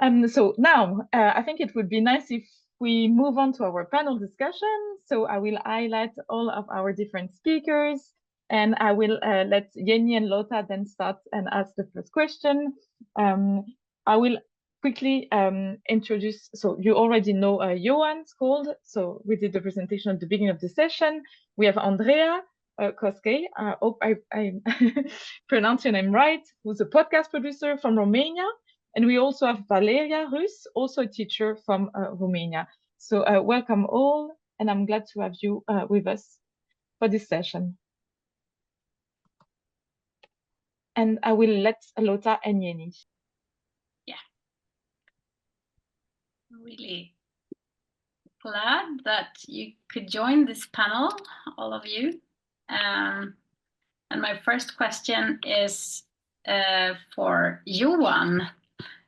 So now I think it would be nice if we move on to our panel discussion. So I will highlight all of our different speakers, and I will let Jenny and Lotta then start and ask the first question. I will quickly introduce, so you already know Johan Sköld, so we did the presentation at the beginning of the session. We have Andreea Coscai, I hope I pronounce your name right, who's a podcast producer from Romania. And we also have Valeria, also a teacher from Romania. So welcome all, and I'm glad to have you with us for this session. And I will let Lotta and Jenny. Yeah. Really glad that you could join this panel, all of you. And my first question is for Johan.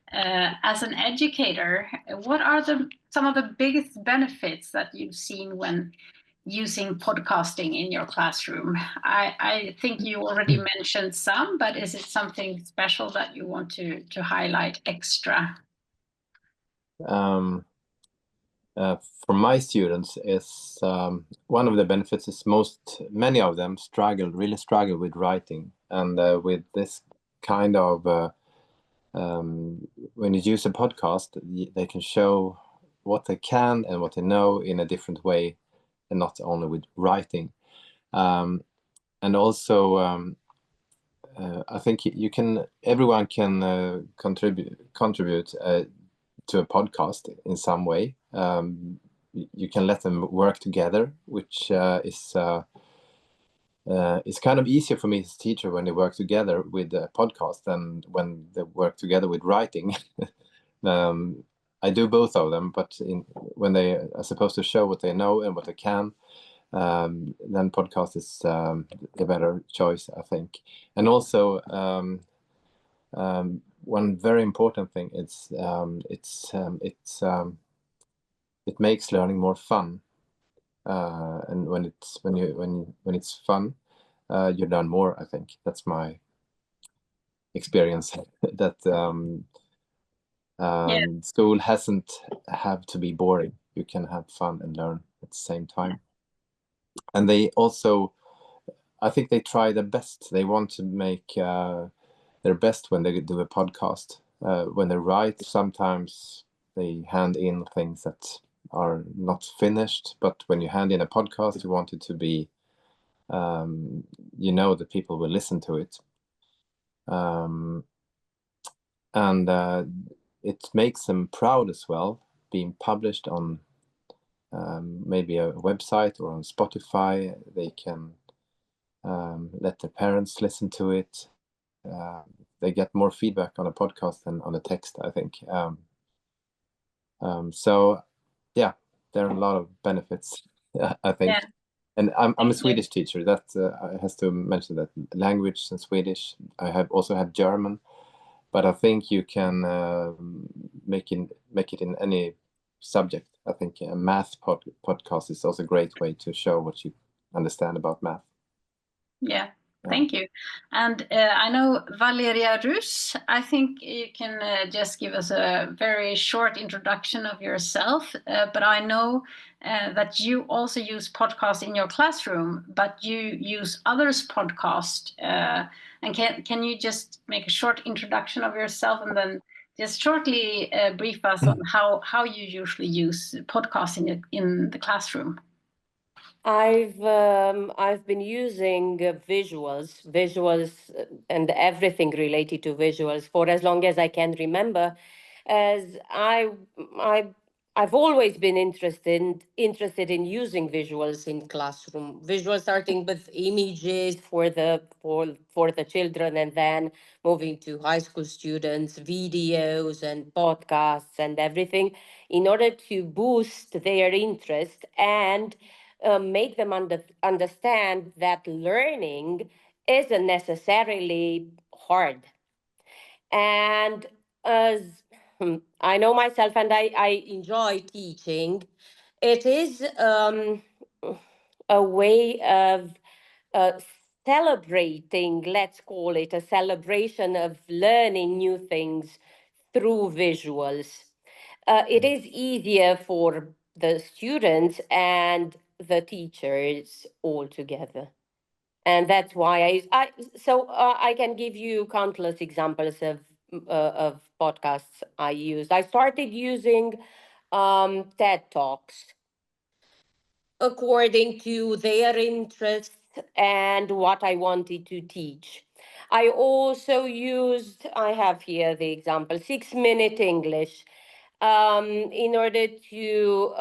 As an educator, what are some of the biggest benefits that you've seen when using podcasting in your classroom? I think you already mentioned some, but is it something special that you want to highlight extra? For my students, is one of the benefits is many of them really struggle with writing, and with this kind of when you use a podcast, they can show what they can and what they know in a different way, and not only with writing. And also, I think everyone can contribute to a podcast in some way. You can let them work together, which is kind of easier for me as a teacher when they work together with a podcast than when they work together with writing. I do both of them, but when they are supposed to show what they know and what they can, then podcast is the better choice, I think. And also, one very important thing is it makes learning more fun. And when it's fun, you learn more. I think that's my experience. That school hasn't have to be boring. You can have fun and learn at the same time. And they also, I think they try their best. They want to make their best when they do a podcast. When they write, sometimes they hand in things that are not finished, but when you hand in a podcast, you want it to be, that people will listen to it. And it makes them proud as well, being published on maybe a website or on Spotify. They can let their parents listen to it. They get more feedback on a podcast than on a text, I think. So yeah, there are a lot of benefits, I think. Yeah. And I'm a Swedish teacher. That I has to mention that language in Swedish. I also have German, but I think you can make it in any subject. I think a math podcast is also a great way to show what you understand about math. Yeah. Thank you. And I know Valeria Rus, I think you can just give us a very short introduction of yourself. But I know that you also use podcasts in your classroom, but you use others' podcast. And can you just make a short introduction of yourself and then just shortly brief us on how you usually use podcasts in the classroom? I've been using visuals, and everything related to visuals for as long as I can remember, as I've always been interested in using visuals in classroom. Visuals starting with images for the children, and then moving to high school students, videos and podcasts and everything, in order to boost their interest and make them understand that learning isn't necessarily hard. And as I know myself, and I enjoy teaching, it is a way of uh, celebrating, let's call it a celebration of learning new things through visuals. It is easier for the students and the teachers all together. And that's why I can give you countless examples of podcasts I used. I started using TED Talks according to their interests and what I wanted to teach. I also used, I have here the example, 6 Minute English, in order to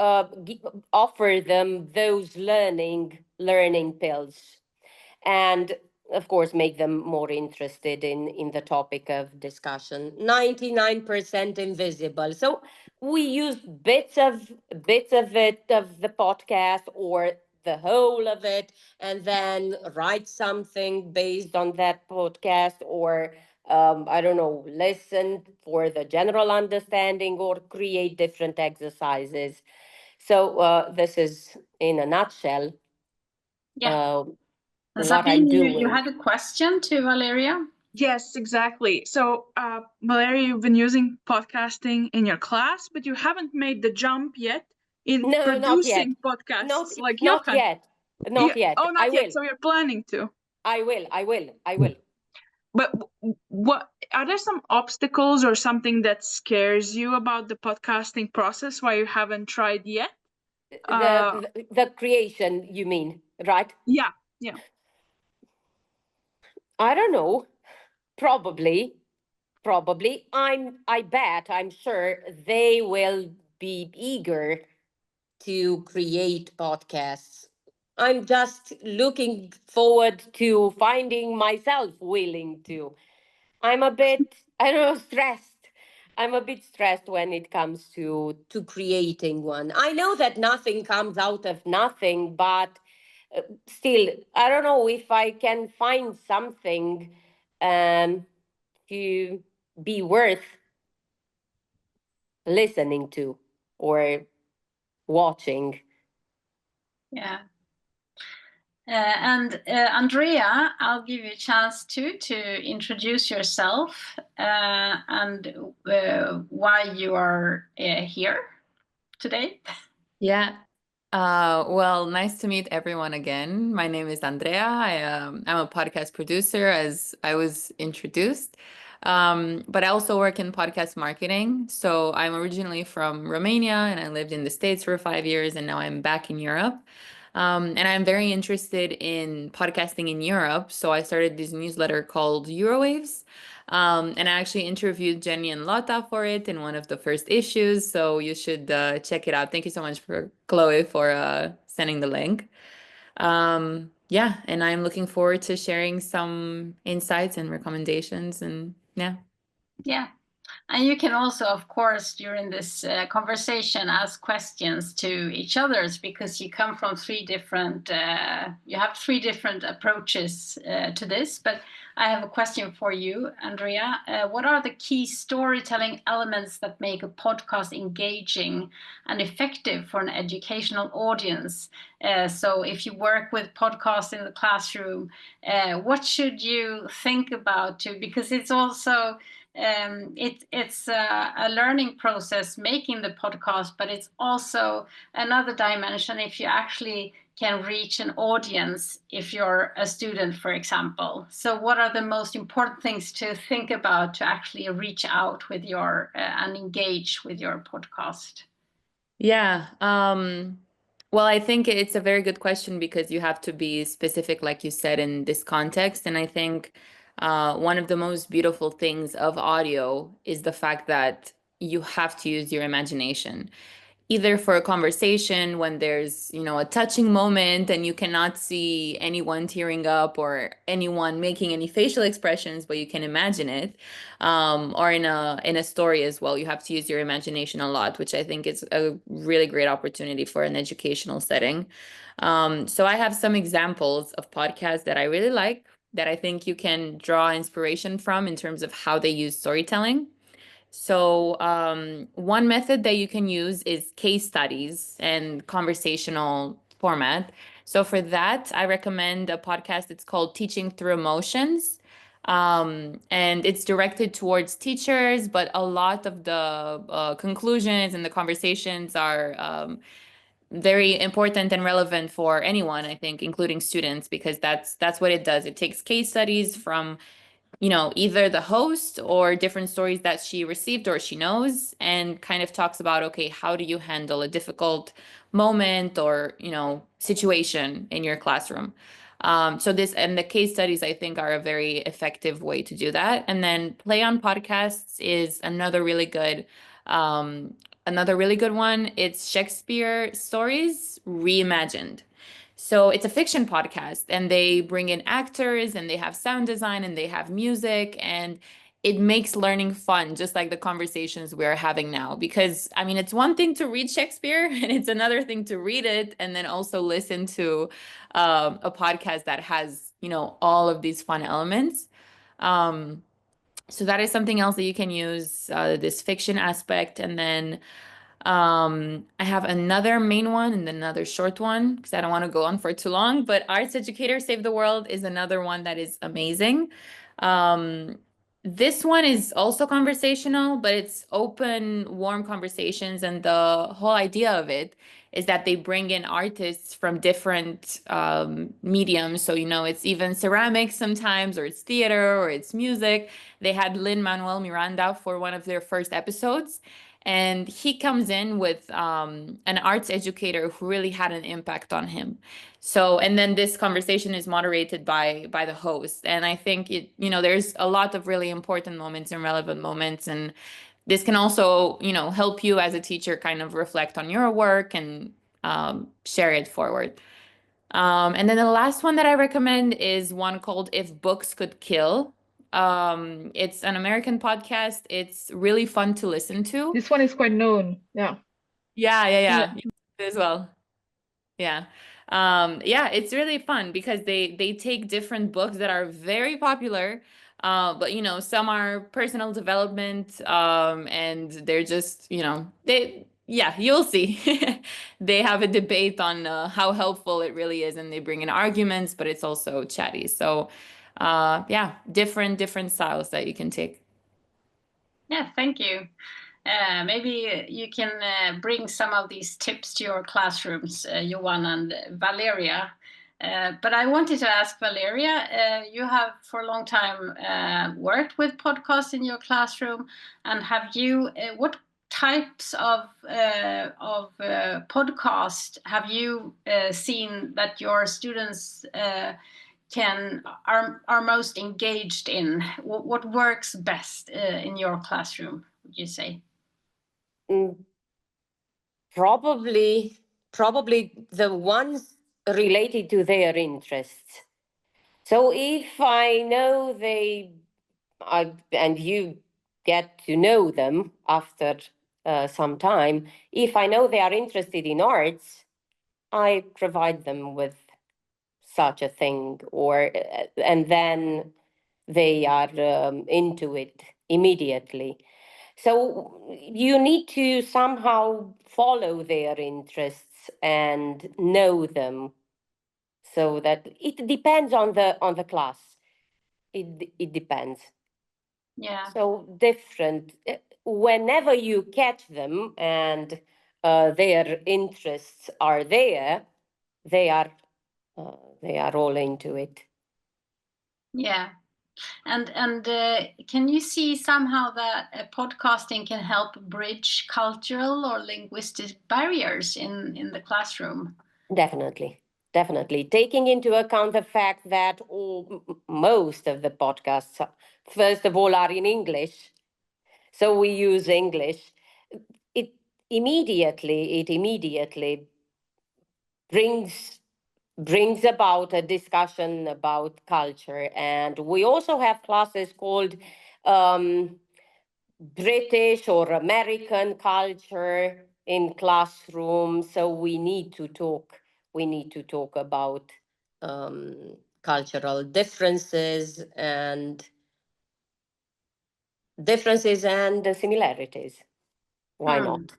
offer them those learning pills, and of course make them more interested in the topic of discussion. 99% invisible, so we use bits of the podcast or the whole of it, and then write something based on that podcast, or I don't know, listen for the general understanding, or create different exercises. So this is in a nutshell Yeah. what Sabine, I'm you doing. had a question to Valeria? Yes, exactly. So, Valeria, you've been using podcasting in your class, but you haven't made the jump yet in No, not yet. producing podcasts Not like not Johan. yet. Not yet. Oh, I not yet. will. So you're planning to. I will. But what are there some obstacles or something that scares you about the podcasting process why you haven't tried yet? The creation, you mean, right? Yeah. I don't know. Probably. I bet, I'm sure they will be eager to create podcasts. I'm just looking forward to finding myself willing to. I'm a bit, I don't know, stressed. I'm a bit stressed when it comes to creating one. I know that nothing comes out of nothing, but still, I don't know if I can find something to be worth listening to or watching. Yeah. And Andreea, I'll give you a chance to introduce yourself and why you are here today. Yeah. Well, nice to meet everyone again. My name is Andreea. I'm a podcast producer, as I was introduced. But I also work in podcast marketing. So I'm originally from Romania and I lived in the States for 5 years, and now I'm back in Europe. And I'm very interested in podcasting in Europe. So I started this newsletter called Eurowaves. And I actually interviewed Jenny and Lotta for it in one of the first issues. So you should check it out. Thank you so much for Chloe for sending the link. Yeah, and I'm looking forward to sharing some insights and recommendations, and yeah. Yeah. And you can also, of course, during this conversation, ask questions to each others, because you come from you have three different approaches to this. But I have a question for you, Andreea. What are the key storytelling elements that make a podcast engaging and effective for an educational audience? So if you work with podcasts in the classroom, what should you think about too? Because it's also it's a learning process making the podcast, but it's also another dimension if you actually can reach an audience if you're a student, for example. So what are the most important things to think about to actually reach out with your and engage with your podcast? Yeah. Well, I think it's a very good question, because you have to be specific, like you said, in this context. And I think one of the most beautiful things of audio is the fact that you have to use your imagination, either for a conversation when there's, a touching moment and you cannot see anyone tearing up or anyone making any facial expressions, but you can imagine it, or in a story as well. You have to use your imagination a lot, which I think is a really great opportunity for an educational setting. So I have some examples of podcasts that I really like, that I think you can draw inspiration from in terms of how they use storytelling. So one method that you can use is case studies and conversational format. So for that, I recommend a podcast. It's called Teaching Through Emotions. And it's directed towards teachers, but a lot of the conclusions and the conversations are very important and relevant for anyone, I think, including students, because that's what it does. It takes case studies from either the host or different stories that she received or she knows, and kind of talks about, okay, how do you handle a difficult moment or, situation in your classroom? So this and the case studies, I think, are a very effective way to do that. And then Play on Podcasts is another really good one. It's Shakespeare stories reimagined. So it's a fiction podcast, and they bring in actors, and they have sound design, and they have music, and it makes learning fun, just like the conversations we're having now. Because, I mean, it's one thing to read Shakespeare, and it's another thing to read it and then also listen to a podcast that has, all of these fun elements. So that is something else that you can use, this fiction aspect. And then I have another main one and another short one because I don't want to go on for too long, but Arts Educator Save the World is another one that is amazing. This one is also conversational, but it's open, warm conversations. And the whole idea of it is that they bring in artists from different mediums. So, it's even ceramics sometimes, or it's theater, or it's music. They had Lin-Manuel Miranda for one of their first episodes. And he comes in with an arts educator who really had an impact on him. So, and then this conversation is moderated by the host. And I think there's a lot of really important moments and relevant moments. And this can also, help you as a teacher kind of reflect on your work and share it forward. And then the last one that I recommend is one called If Books Could Kill. It's an American podcast. It's really fun to listen to. This one is quite known. Yeah. Yeah. As well. Yeah. It's really fun because they take different books that are very popular, but some are personal development, and they're just, you'll see. They have a debate on how helpful it really is, and they bring in arguments, but it's also chatty. So, different styles that you can take. Yeah, thank you. Maybe you can bring some of these tips to your classrooms, Johan and Valeria. But I wanted to ask Valeria, you have for a long time worked with podcasts in your classroom, and have you, what types of podcast have you seen that your students are most engaged in? What works best in your classroom, would you say? Probably the ones related to their interests. So if I know and you get to know them after some time, if I know they are interested in arts, I provide them with such a thing, and then they are into it immediately. So you need to somehow follow their interests and know them, so that it depends on the class. It depends. Yeah. So different. Whenever you catch them and their interests are there, they are all into it. Yeah. And can you see somehow that podcasting can help bridge cultural or linguistic barriers in the classroom? Definitely. Taking into account the fact that most of the podcasts, first of all, are in English. So we use English. It immediately brings about a discussion about culture. And we also have classes called British or American culture in classrooms. So we need to talk about cultural differences and similarities. Why not?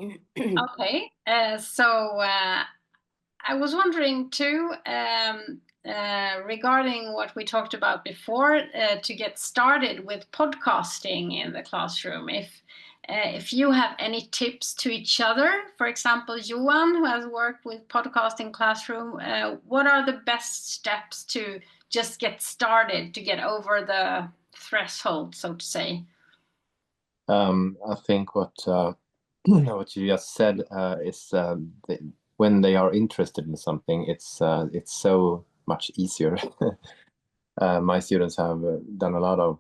Okay, so I was wondering too, regarding what we talked about before, to get started with podcasting in the classroom, if you have any tips to each other, for example, Johan, who has worked with podcasting classroom, what are the best steps to just get started, to get over the threshold, so to say? I think what what you just said is when they are interested in something, it's so much easier. My students have done a lot of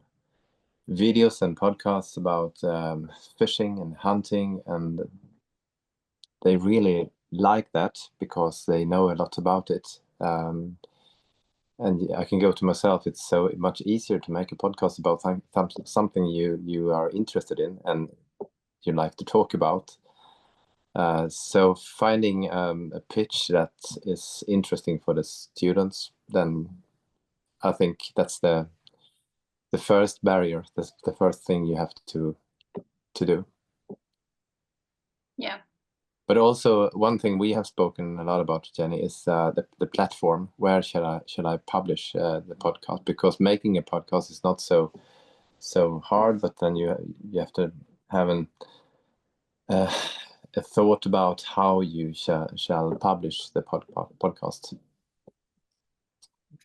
videos and podcasts about fishing and hunting, and they really like that because they know a lot about it. And I can go to myself, it's so much easier to make a podcast about something you are interested in and you like to talk about. So finding a pitch that is interesting for the students, then I think that's the first barrier, the first thing you have to do. Yeah. But also one thing we have spoken a lot about, Jenny, is the platform. Where should I publish the podcast? Because making a podcast is not so hard, but then you have to have a thought about how you shall publish the podcast.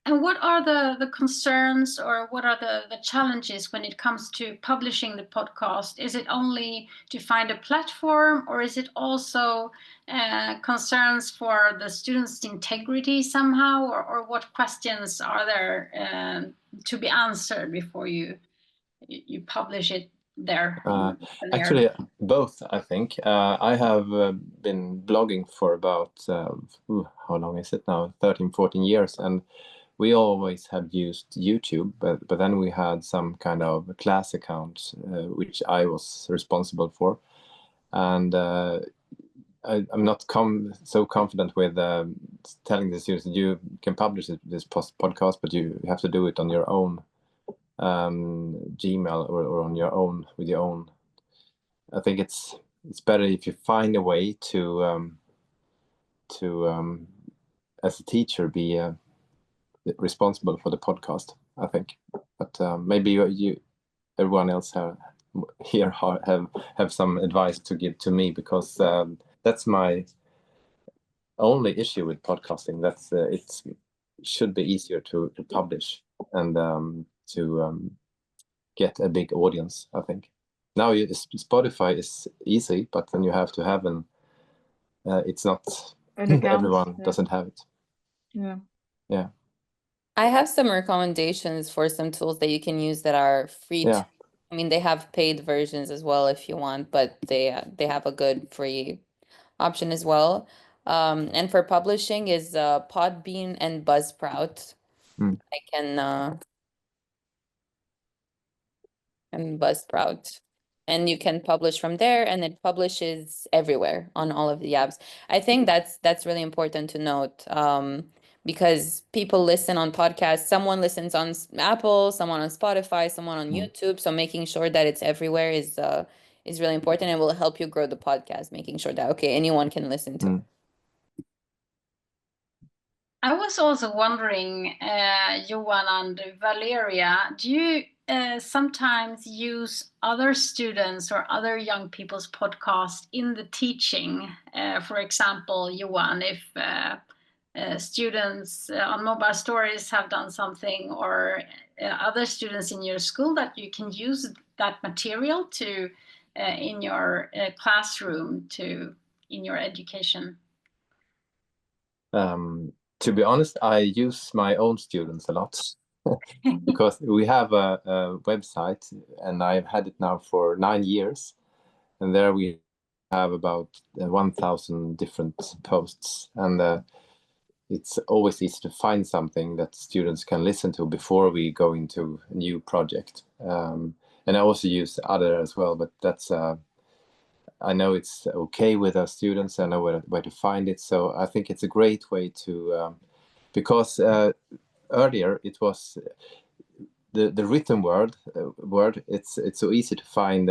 And what are the concerns, or what are the challenges when it comes to publishing the podcast? Is it only to find a platform, or is it also concerns for the students' integrity somehow, or what questions are there to be answered before you publish it there? Actually, both, I think. I have been blogging for about, how long is it now? 13, 14 years. And we always have used YouTube, but then we had some kind of class account, which I was responsible for. And I'm not so confident with telling the students that you can publish this podcast, but you have to do it on your own Gmail or on your own, with your own. I think it's better if you find a way to as a teacher be responsible for the podcast, I think. But maybe you everyone else here have some advice to give to me, because that's my only issue with podcasting. That's it should be easier to publish and to get a big audience, I think. Now Spotify is easy, but then you have to have it's not everyone doesn't have it. Yeah. I have some recommendations for some tools that you can use that are free. Yeah. I mean, they have paid versions as well if you want, but they have a good free option as well. And for publishing is Podbean and Buzzsprout. I can and Buzzsprout. And you can publish from there, and it publishes everywhere on all of the apps. I think that's really important to note, because people listen on podcasts. Someone listens on Apple, someone on Spotify, someone on YouTube. So making sure that it's everywhere is really important, and will help you grow the podcast. Making sure that anyone can listen to. I was also wondering, Johan and Valeria, do you sometimes use other students or other young people's podcast in the teaching? For example, Johan, if students on Mobile Stories have done something, or other students in your school, that you can use that material to in your classroom, in your education? To be honest, I use my own students a lot because we have a website, and I've had it now for 9 years, and there we have about 1,000 different posts, and it's always easy to find something that students can listen to before we go into a new project. And I also use other as well, but that's I know it's okay with our students. I know where to find it. So I think it's a great way to, because earlier it was the written word. It's so easy to find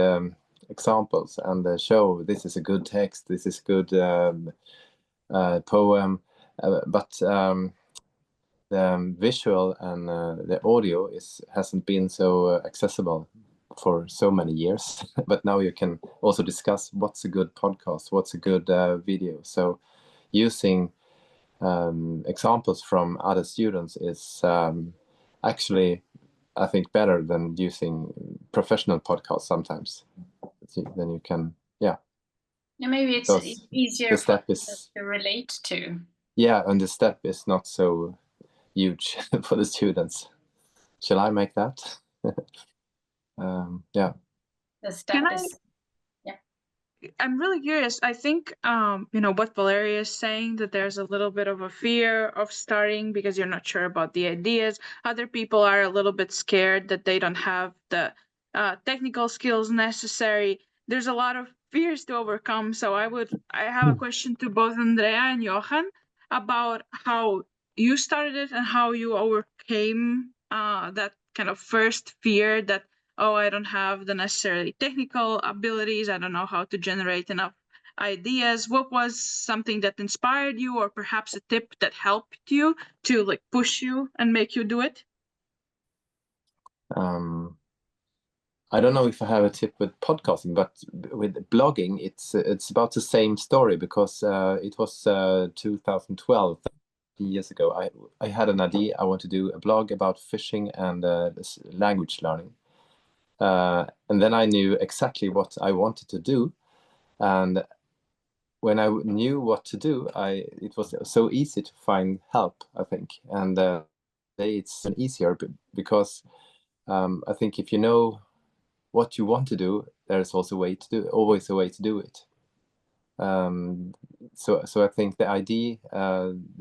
examples and show this is a good text, this is good poem, but the visual and the audio hasn't been so accessible for so many years. But now you can also discuss what's a good podcast, what's a good video. So using examples from other students is actually, I think, better than using professional podcasts sometimes. Then you can, yeah. Yeah, maybe it's Because easier the for step people is, to relate to. yeah, and the step is not so huge for the students. Shall I make that? Yeah. The step Can I is, yeah. I'm really curious. I think, you know, what Valeria is saying, that there's a little bit of a fear of starting because you're not sure about the ideas. Other people are a little bit scared that they don't have the technical skills necessary. There's a lot of fears to overcome. So I have a question to both Andreea and Johan about how you started it and how you overcame that kind of first fear that, oh, I don't have the necessarily technical abilities, I don't know how to generate enough ideas. What was something that inspired you, or perhaps a tip that helped you to like push you and make you do it? I don't know if I have a tip with podcasting, but with blogging, it's about the same story, because it was 2012, 30 years ago. I had an idea. I want to do a blog about fishing and language learning. And then I knew exactly what I wanted to do. And when I knew what to do, it was so easy to find help, I think. And it's easier because I think if you know what you want to do, there's also always a way to do it. So I think the idea,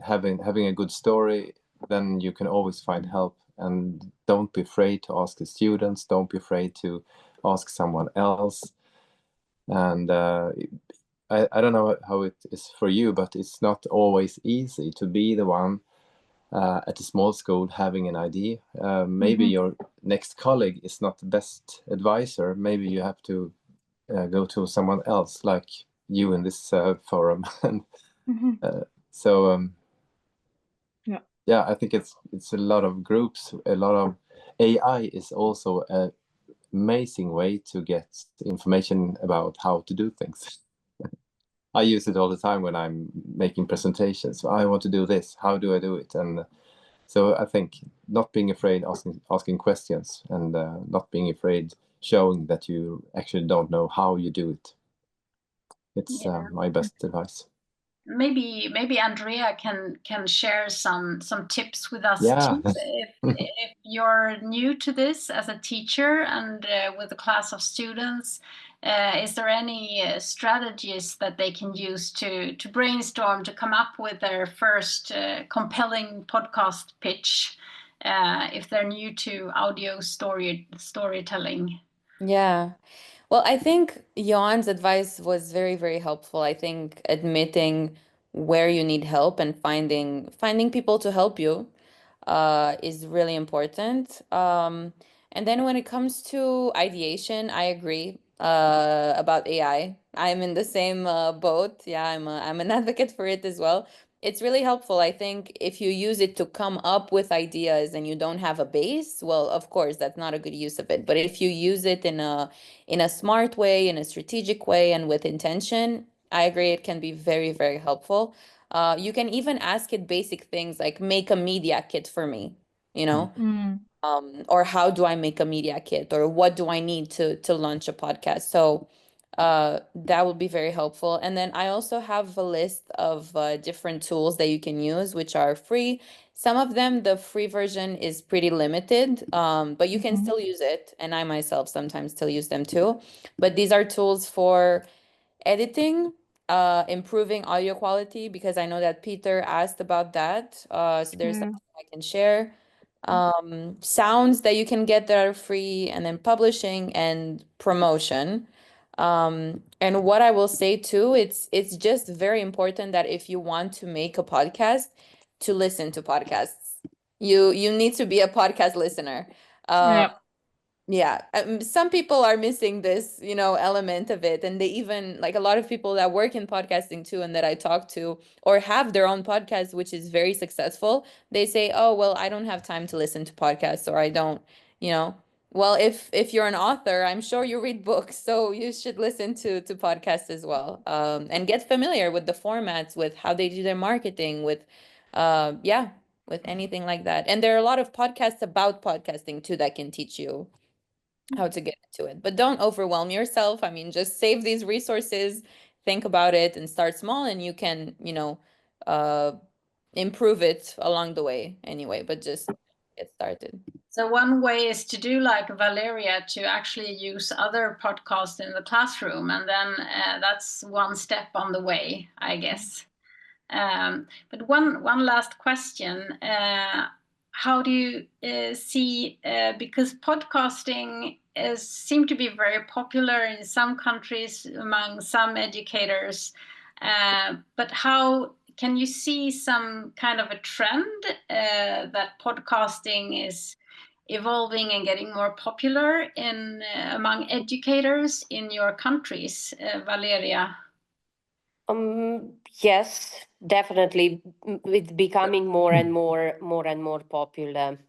having a good story, then you can always find help, and don't be afraid to ask the students, don't be afraid to ask someone else. And I don't know how it is for you, but it's not always easy to be the one at a small school having an idea. Maybe your next colleague is not the best advisor. Maybe you have to go to someone else, like you in this forum. So yeah, I think it's a lot of groups, a lot of AI is also an amazing way to get information about how to do things. I use it all the time when I'm making presentations. So I want to do this. How do I do it? And so I think not being afraid asking questions, and not being afraid showing that you actually don't know how you do it. It's my best advice. Maybe Andreea can share some tips with us Yeah. too. If you're new to this as a teacher and with a class of students, is there any strategies that they can use to brainstorm, to come up with their first compelling podcast pitch if they're new to audio storytelling? Yeah. Well, I think Johan's advice was very, very helpful. I think admitting where you need help and finding people to help you is really important. And then when it comes to ideation, I agree about AI. I'm in the same boat. Yeah, I'm an advocate for it as well. It's really helpful. I think if you use it to come up with ideas and you don't have a base, well, of course, that's not a good use of it. But if you use it in a smart way, in a strategic way, and with intention, I agree it can be very, very helpful. You can even ask it basic things like make a media kit for me, you know, or how do I make a media kit, or what do I need to launch a podcast? So that would be very helpful. And then I also have a list of different tools that you can use, which are free. Some of them, the free version is pretty limited, but you can still use it. And I myself sometimes still use them too. But these are tools for editing, improving audio quality, because I know that Peter asked about that. So there's something I can share. Sounds that you can get that are free, and then publishing and promotion. And what I will say too, it's just very important that if you want to make a podcast, to listen to podcasts. You need to be a podcast listener. Yeah. Yeah, some people are missing this, element of it. And they even, like a lot of people that work in podcasting too, and that I talk to or have their own podcast, which is very successful, they say, oh, well, I don't have time to listen to podcasts, or I don't, you know. Well, if you're an author, I'm sure you read books, so you should listen to podcasts as well, and get familiar with the formats, with how they do their marketing, yeah, with anything like that. And there are a lot of podcasts about podcasting too that can teach you how to get into it. But don't overwhelm yourself. I mean, just save these resources, think about it, and start small, and you can, improve it along the way anyway, but just get started. So one way is to do like Valeria, to actually use other podcasts in the classroom, and then that's one step on the way, I guess. But one last question. How do you see, because podcasting seem to be very popular in some countries among some educators, but how can you see some kind of a trend that podcasting is evolving and getting more popular among educators in your countries, Valeria? Yes, definitely. It's becoming more and more popular.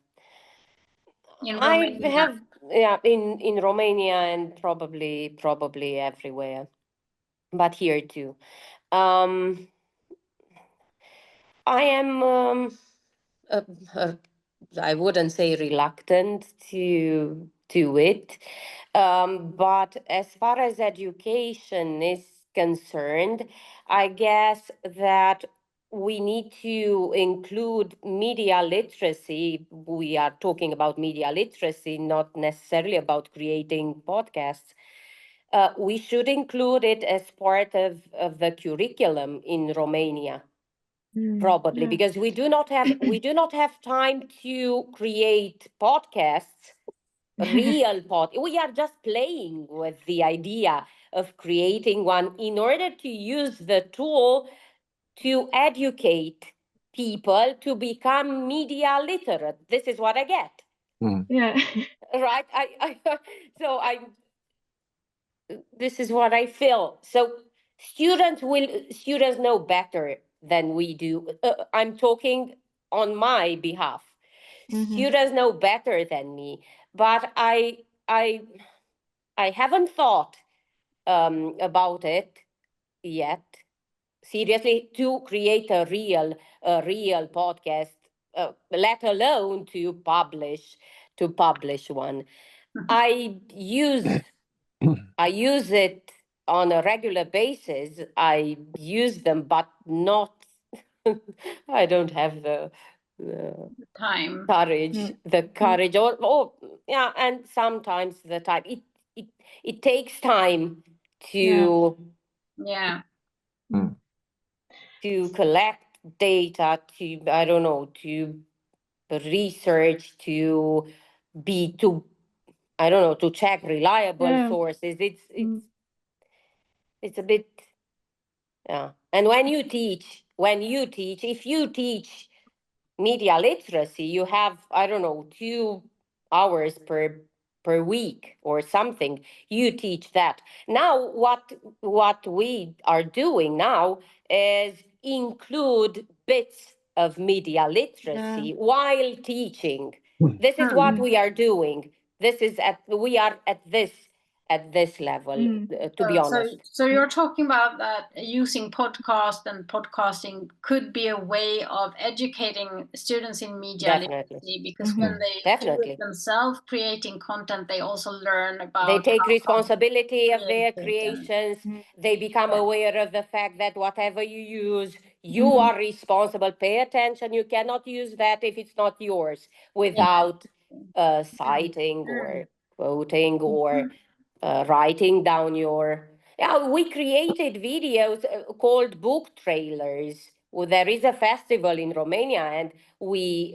In I Romania. have, yeah, in Romania and probably everywhere, but here too. Um, I am, uh, uh, I wouldn't say reluctant to do it, but as far as education is concerned, I guess that we need to include media literacy. We are talking about media literacy, not necessarily about creating podcasts. We should include it as part of the curriculum in Romania, probably, Yeah. because we do not have time to create podcasts, we are just playing with the idea of creating one in order to use the tool to educate people to become media literate. This is what I get. Yeah. Right, so I this is what I feel. So students know better than we do. I'm talking on my behalf. Students know better than me, but I I haven't thought about it yet. Seriously, to create a real podcast, let alone to publish one. I use I use it on a regular basis. I use them, but not. I don't have the Time. courage, or yeah, and sometimes the time. It it takes time Yeah. Yeah. to collect data, to I don't know, to research, to be to I don't know, to check reliable Yeah. sources. It's a bit. Yeah. And when you teach, if you teach media literacy, you have, I don't know, 2 hours per week or something. You teach that. Now, what we are doing now is include bits of media literacy while teaching. This is what we are doing. We are at this level, to be honest. So you're talking about that using podcast and podcasting could be a way of educating students in media Definitely. literacy, because when they do Definitely. it themselves, creating content, they also learn They about take how responsibility of their create it and- creations. They become aware of the fact that whatever you use, you are responsible. Pay attention. You cannot use that if it's not yours without citing or quoting or writing down your. Yeah, we created videos called book trailers. Well, there is a festival in Romania, and we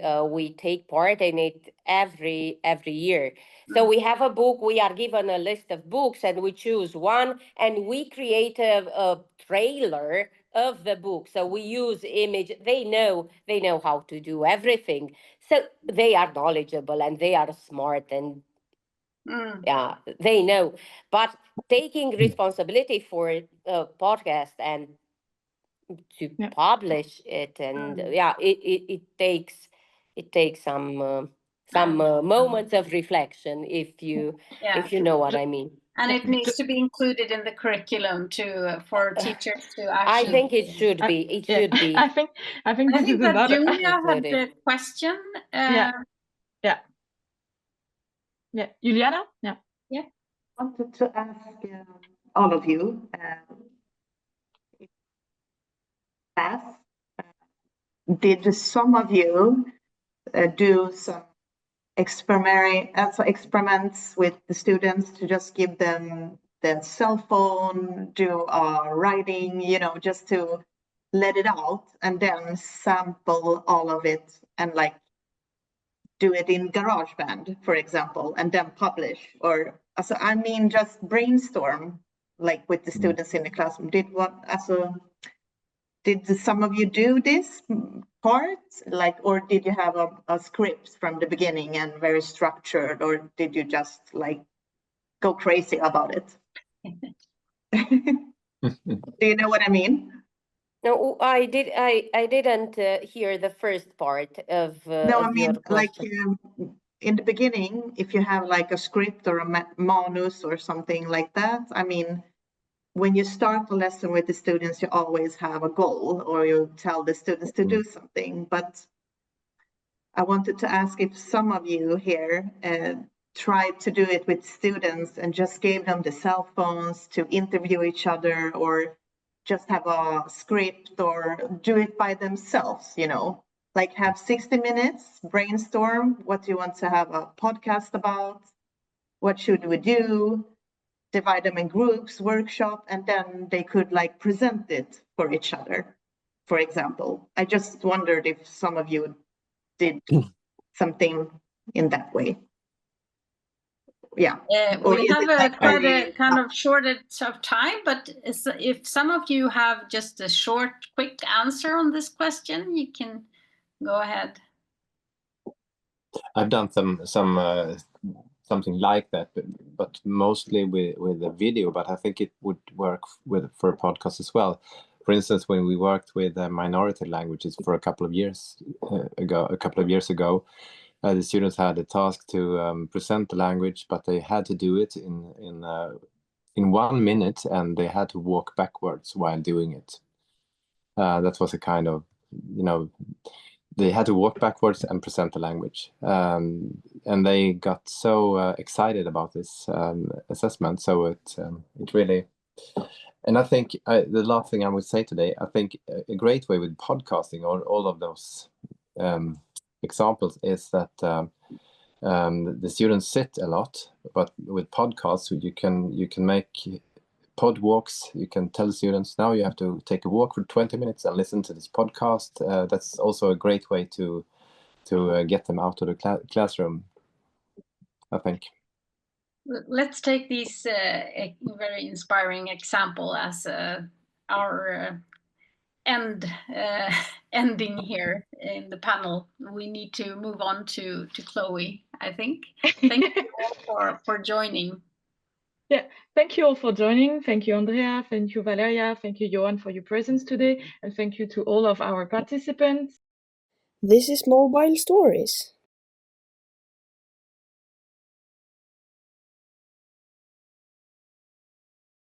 take part in it every year. So we have a book. We are given a list of books, and we choose one, and we create a trailer of the book. So we use image. They know how to do everything. So they are knowledgeable and they are smart, and Yeah, they know. But taking responsibility for a podcast and to publish it, and it takes some moments of reflection, if you know what I mean. And it needs to be included in the curriculum for teachers to actually. I think it should be. It should be. I think this is that another. Julia had a question. Yeah. Juliana. Yeah. I wanted to ask all of you. Did some of you do some experiments with the students to just give them the cell phone, do writing, just to let it out, and then sample all of it and like do it in GarageBand, for example, and then publish? Or just brainstorm like with the students in the classroom. Did some of you do this part, or did you have a script from the beginning and very structured, or did you just like go crazy about it? Do you know what I mean? No, I didn't hear the first part of. No, I mean, like in the beginning, if you have like a script or a manus or something like that. I mean, when you start a lesson with the students, you always have a goal, or you tell the students to do something. But I wanted to ask if some of you here tried to do it with students and just gave them the cell phones to interview each other, or just have a script, or do it by themselves, like have 60 minutes, brainstorm what you want to have a podcast about, what should we do, divide them in groups, workshop, and then they could like present it for each other, for example. I just wondered if some of you did something in that way. Yeah. We have quite a kind of shortage of time, but if some of you have just a short, quick answer on this question, you can go ahead. I've done something like that, but mostly with a video. But I think it would work for a podcast as well. For instance, when we worked with minority languages for a couple of years ago, the students had a task to present the language, but they had to do it in 1 minute, and they had to walk backwards while doing it. That was a kind of, they had to walk backwards and present the language. And they got so excited about this assessment. So it really, and I think the last thing I would say today, I think a great way with podcasting or all of those examples is that the students sit a lot, but with podcasts you can make pod walks. You can tell students, now you have to take a walk for 20 minutes and listen to this podcast. That's also a great way to get them out of the classroom, I think. Let's take this very inspiring example as our ending here in the panel. We need to move on to Chloe, I think. Thank you all for joining. Yeah, thank you all for joining. Thank you, Andreea. Thank you, Valeria. Thank you, Johan, for your presence today. And thank you to all of our participants. This is Mobile Stories.